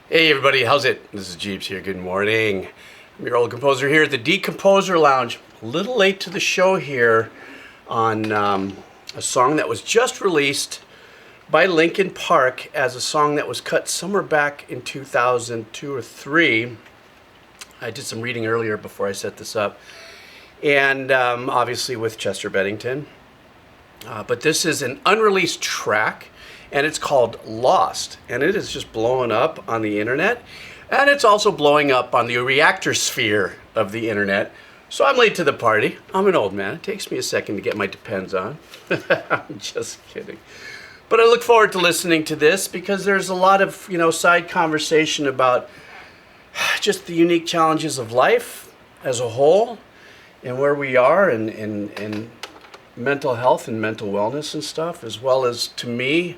Hey everybody, how's it? This is Geebz here. Good morning. I'm your old composer here at the Decomposer Lounge. A little late to the show here on a song that was just released by Linkin Park as a song that was cut somewhere back in 2002 or 3. I did some reading earlier before I set this up. And obviously with Chester Bennington. But this is an unreleased track. And it's called Lost, and it is just blowing up on the internet, and it's also blowing up on the reactor sphere of the internet. So I'm late to the party. I'm an old man. It takes me a second to get my Depends on. I'm just kidding. But I look forward to listening to this because there's a lot of, side conversation about just the unique challenges of life as a whole and where we are in mental health and mental wellness and stuff, as well as, to me,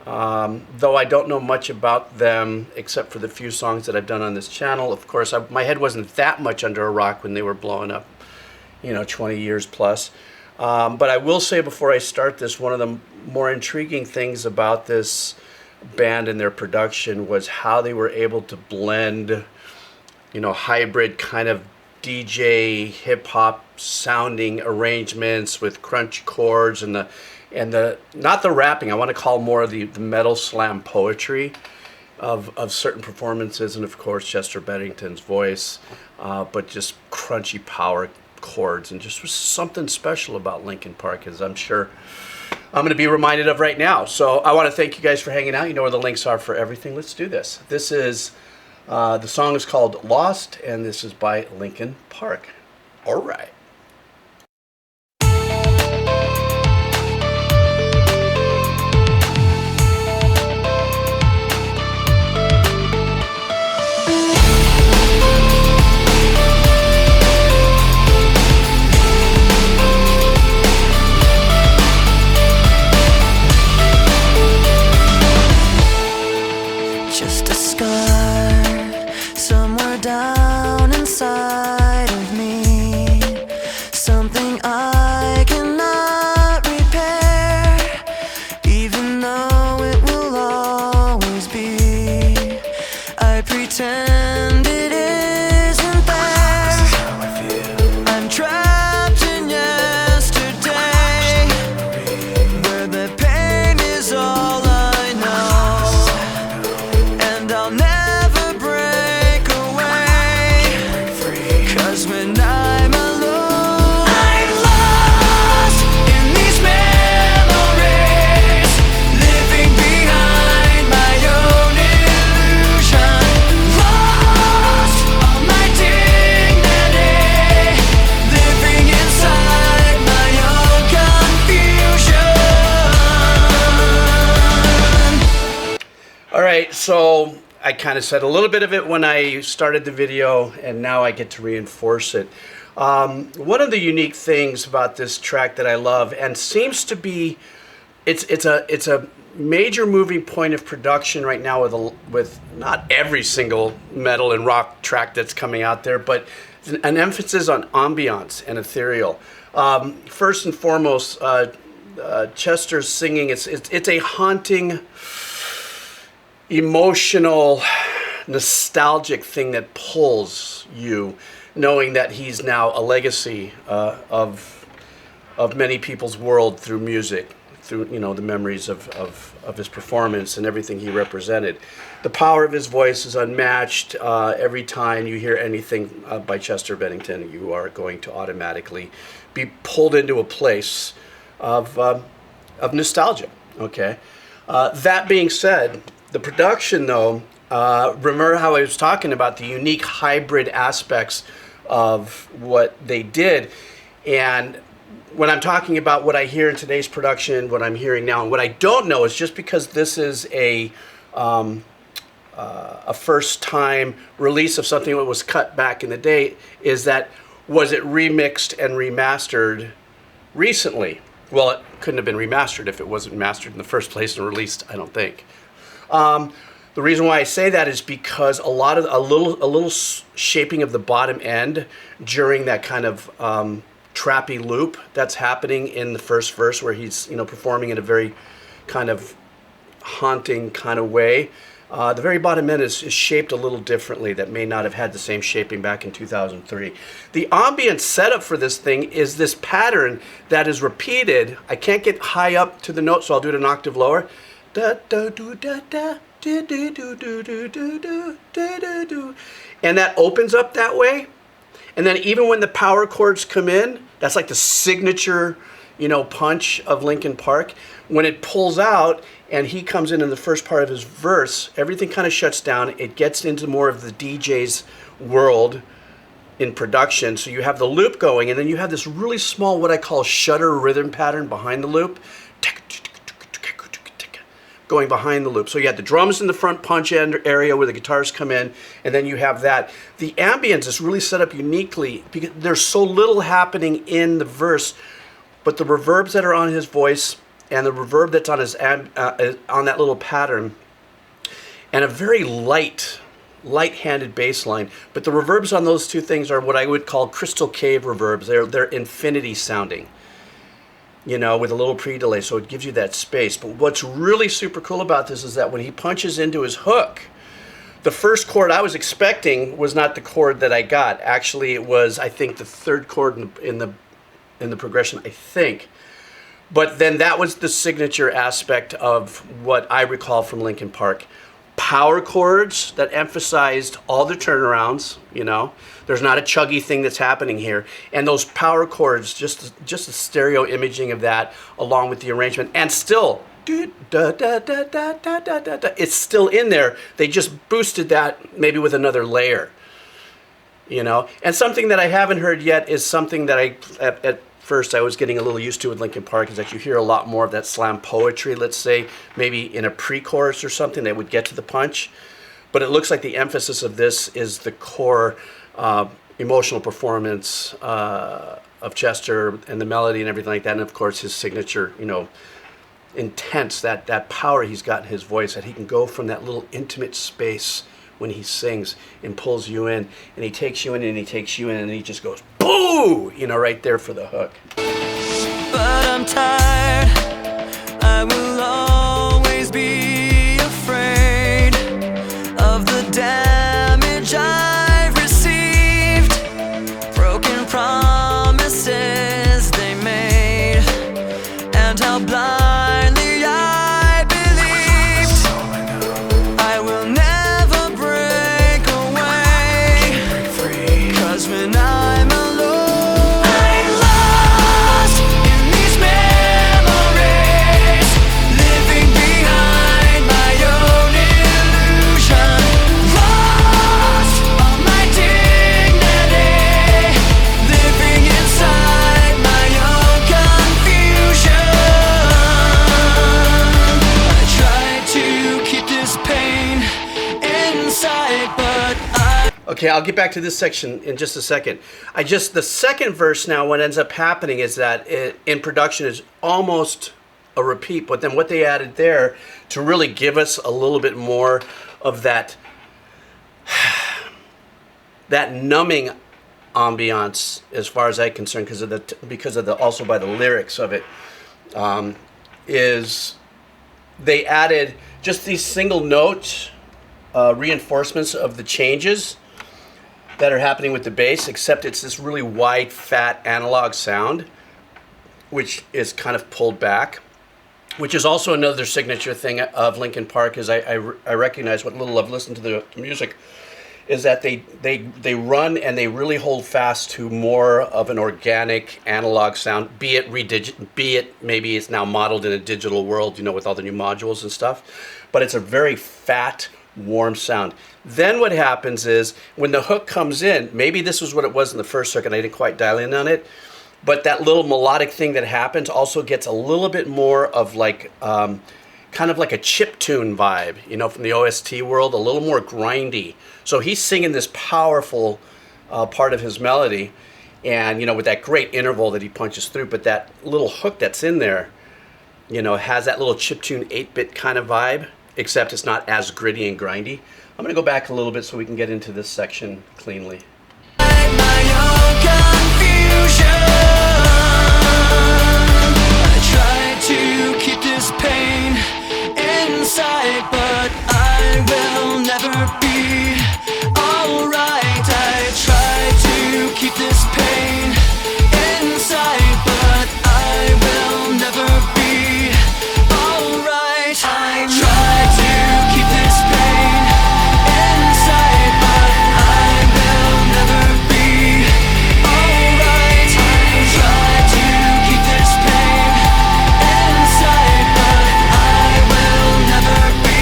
though I don't know much about them except for the few songs that I've done on this channel. Of course, my head wasn't that much under a rock when they were blowing up, 20 years plus. But I will say before I start this, one of the more intriguing things about this band and their production was how they were able to blend, hybrid kind of DJ hip hop sounding arrangements with crunchy chords and the not the rapping. I want to call more of the metal slam poetry of certain performances, and of course Chester Bennington's voice, but just crunchy power chords, and just was something special about Linkin Park, as I'm sure I'm going to be reminded of right now. So I want to thank you guys for hanging out. You know where the links are for everything. Let's do this. This is the song is called Lost, and this is by Linkin Park. All right. Just a scar somewhere down inside of me, something I cannot repair, even though it will always be. I pretend it isn't there. I'm trapped in yesterday, where the pain is all I know, and I'll never break away, 'cause when I'm alone, I'm lost in these memories, living behind my own illusion, lost all my dignity, living inside my own confusion. All right, so I kind of said a little bit of it when I started the video, and now I get to reinforce it. One of the unique things about this track that I love, and seems to be, it's a major moving point of production right now with not every single metal and rock track that's coming out there, but an emphasis on ambiance and ethereal. First and foremost, Chester's singing, it's a haunting, emotional, nostalgic thing that pulls you, knowing that he's now a legacy of many people's world through music, through the memories of his performance and everything he represented. The power of his voice is unmatched. Every time you hear anything by Chester Bennington, you are going to automatically be pulled into a place of nostalgia. Okay. That being said, the production, though, remember how I was talking about the unique hybrid aspects of what they did. And when I'm talking about what I hear in today's production, what I'm hearing now, and what I don't know, is just because this is a first-time release of something that was cut back in the day, is that was it remixed and remastered recently? Well, it couldn't have been remastered if it wasn't mastered in the first place and released, I don't think. The reason why I say that is because a little shaping of the bottom end during that kind of trappy loop that's happening in the first verse, where he's performing in a very kind of haunting kind of way. The very bottom end is shaped a little differently that may not have had the same shaping back in 2003. The ambient setup for this thing is this pattern that is repeated. I can't get high up to the note, so I'll do it an octave lower. Da, da, do, da, da, do, do, do, do, do, do, do, do, do. And that opens up that way. And then even when the power chords come in, that's like the signature, punch of Linkin Park. When it pulls out and he comes in the first part of his verse, everything kind of shuts down. It gets into more of the DJ's world in production. So you have the loop going, and then you have this really small, what I call shutter rhythm pattern behind the loop, going behind the loop. So you have the drums in the front punch end area where the guitars come in, and then you have that. The ambience is really set up uniquely because there's so little happening in the verse, but the reverbs that are on his voice and the reverb that's on his on that little pattern, and a very light-handed bass line. But the reverbs on those two things are what I would call crystal cave reverbs. They're infinity sounding, with a little pre-delay, so it gives you that space. But what's really super cool about this is that when he punches into his hook, the first chord I was expecting was not the chord that I got. Actually, it was, I think, the third chord in the progression, I think. But then that was the signature aspect of what I recall from Linkin Park. Power chords that emphasized all the turnarounds, There's not a chuggy thing that's happening here. And those power chords, just the stereo imaging of that along with the arrangement. And still, it's still in there. They just boosted that maybe with another layer, And something that I haven't heard yet is something that at first I was getting a little used to with Linkin Park, is that you hear a lot more of that slam poetry, let's say, maybe in a pre-chorus or something that would get to the punch. But it looks like the emphasis of this is the core emotional performance of Chester and the melody and everything like that. And of course his signature, intense, that power he's got in his voice, that he can go from that little intimate space when he sings and pulls you in, and he takes you in and he takes you in, and he just goes boo, right there for the hook. But I'm tired, I will always be afraid of the damage I've received, broken promises they made, and how blindly I believed. I will never break away, 'cause when I'm alone, I'm lost in these memories, living behind my own illusion, lost all my dignity, living inside my own confusion. I try to keep this pain inside, but Okay, I'll get back to this section in just a second. The second verse now, what ends up happening is that in production is almost a repeat, but then what they added there to really give us a little bit more of that numbing ambiance, as far as I'm concerned, because of the also by the lyrics of it, is they added just these single note reinforcements of the changes that are happening with the bass, except it's this really wide, fat analog sound, which is kind of pulled back, which is also another signature thing of Linkin Park. Is I recognize what little I've listened to the music, is that they run and they really hold fast to more of an organic analog sound, be it maybe it's now modeled in a digital world, with all the new modules and stuff, but it's a very fat, warm sound. Then what happens is when the hook comes in, maybe this was what it was in the first circuit, I didn't quite dial in on it, but that little melodic thing that happens also gets a little bit more of like kind of like a chiptune vibe, from the OST world, a little more grindy. So he's singing this powerful part of his melody, and with that great interval that he punches through, but that little hook that's in there, has that little chiptune 8-bit kind of vibe, except it's not as gritty and grindy. I'm going to go back a little bit so we can get into this section cleanly. my own confusion. I try to keep this pain inside, but I will be alright. I try to keep this pain inside, but I will never be alright. I try to keep this pain inside, but I will never be alright. I try to keep this pain inside, but I will never be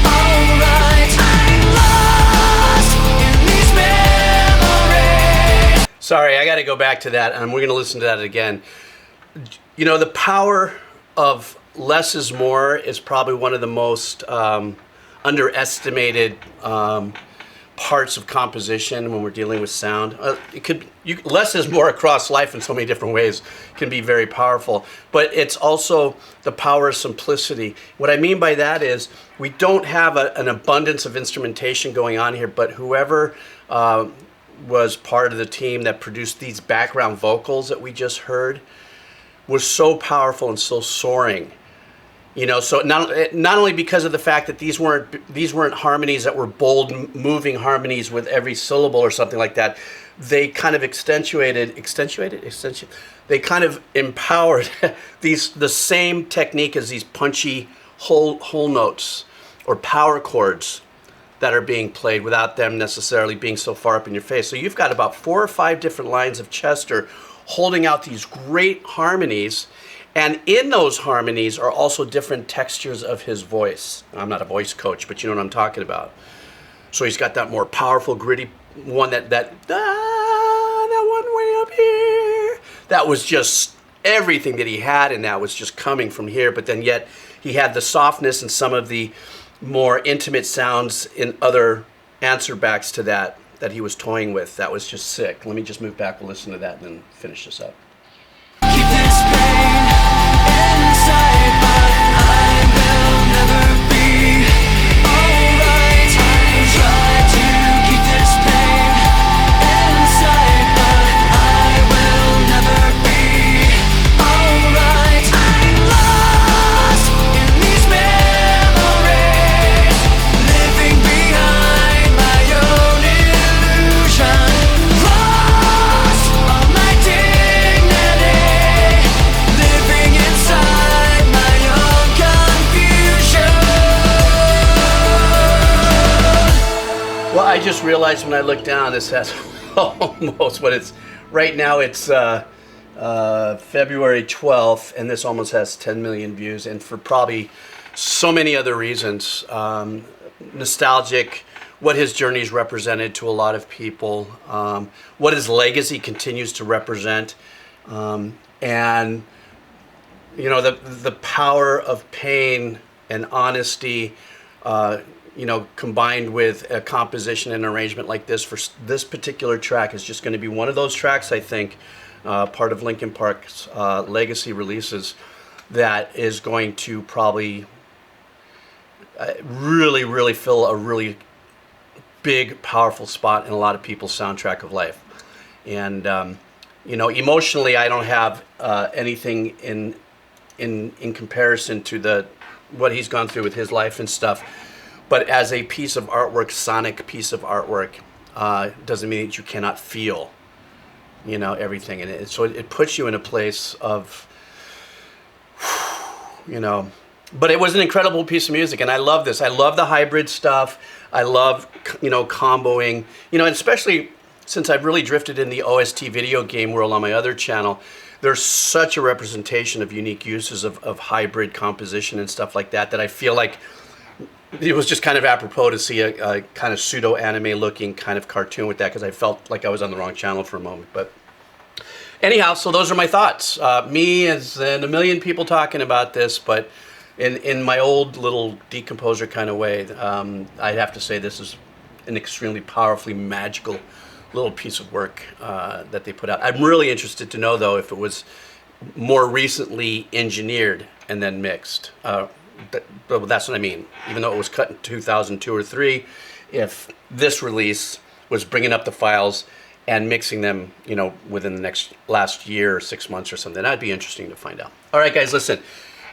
alright. I'm lost in these memories. Sorry, I got to go back to that, and we're going to listen to that again. You know, the power of less is more is probably one of the most underestimated parts of composition when we're dealing with sound. Less is more across life in so many different ways can be very powerful, but it's also the power of simplicity. What I mean by that is we don't have an abundance of instrumentation going on here, but whoever was part of the team that produced these background vocals that we just heard was so powerful and so soaring. You know, so not only because of the fact that these weren't harmonies that were bold, moving harmonies with every syllable or something like that. They kind of they kind of empowered the same technique as these punchy whole notes or power chords that are being played without them necessarily being so far up in your face. So you've got about 4 or 5 different lines of Chester holding out these great harmonies. And in those harmonies are also different textures of his voice. I'm not a voice coach, but you know what I'm talking about. So he's got that more powerful, gritty one, that one way up here. That was just everything that he had, and that was just coming from here. But then yet he had the softness and some of the more intimate sounds in other answer backs to that he was toying with. That was just sick. Let me just move back. We'll listen to that and then finish this up. Keep this pain inside, but I will never be alright. I try to keep this pain inside, but I will never be alright. I'm lost in these memories, living behind my own illusion. Lost all my dignity, living inside my own confusion. Well, I just realized when I looked down, this has almost what it's right now. It's February 12th, and this almost has 10 million views, and for probably so many other reasons. Nostalgic, what his journey's represented to a lot of people, what his legacy continues to represent, and you know, the power of pain and honesty, you know, combined with a composition and arrangement like this for this particular track is just going to be one of those tracks, I think, part of Linkin Park's legacy releases that is going to probably really fill a really big, powerful spot in a lot of people's soundtrack of life. And you know, emotionally, I don't have anything in comparison to what he's gone through with his life and stuff. But as a piece of artwork, sonic piece of artwork, doesn't mean that you cannot feel, you know, everything in it. So it puts you in a place of, you know. But it was an incredible piece of music, and I love this. I love the hybrid stuff. I love, you know, comboing, you know, and especially since I've really drifted in the OST video game world on my other channel. There's such a representation of unique uses of hybrid composition and stuff like that I feel like it was just kind of apropos to see a kind of pseudo-anime looking kind of cartoon with that, because I felt like I was on the wrong channel for a moment. But anyhow, so those are my thoughts. Me and a million people talking about this, but in my old little Decomposer kind of way, I'd have to say this is an extremely powerfully magical little piece of work that they put out. I'm really interested to know, though, if it was more recently engineered and then mixed. But that's what I mean. Even though it was cut in 2002 or 3, if this release was bringing up the files and mixing them, you know, within the last year or 6 months or something, that'd be interesting to find out. All right, guys, listen.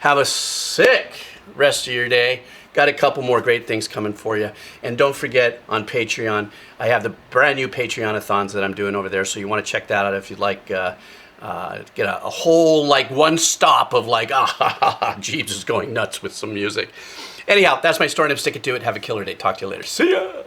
Have a sick rest of your day. got a couple more great things coming for you. And don't forget, on Patreon, I have the brand new Patreon-a-thons that I'm doing over there, so you want to check that out if you'd like get a whole, like, one stop of, like, Geebz is going nuts with some music. Anyhow, that's my story, and I'm sticking to it. Have a killer day. Talk to you later. See ya!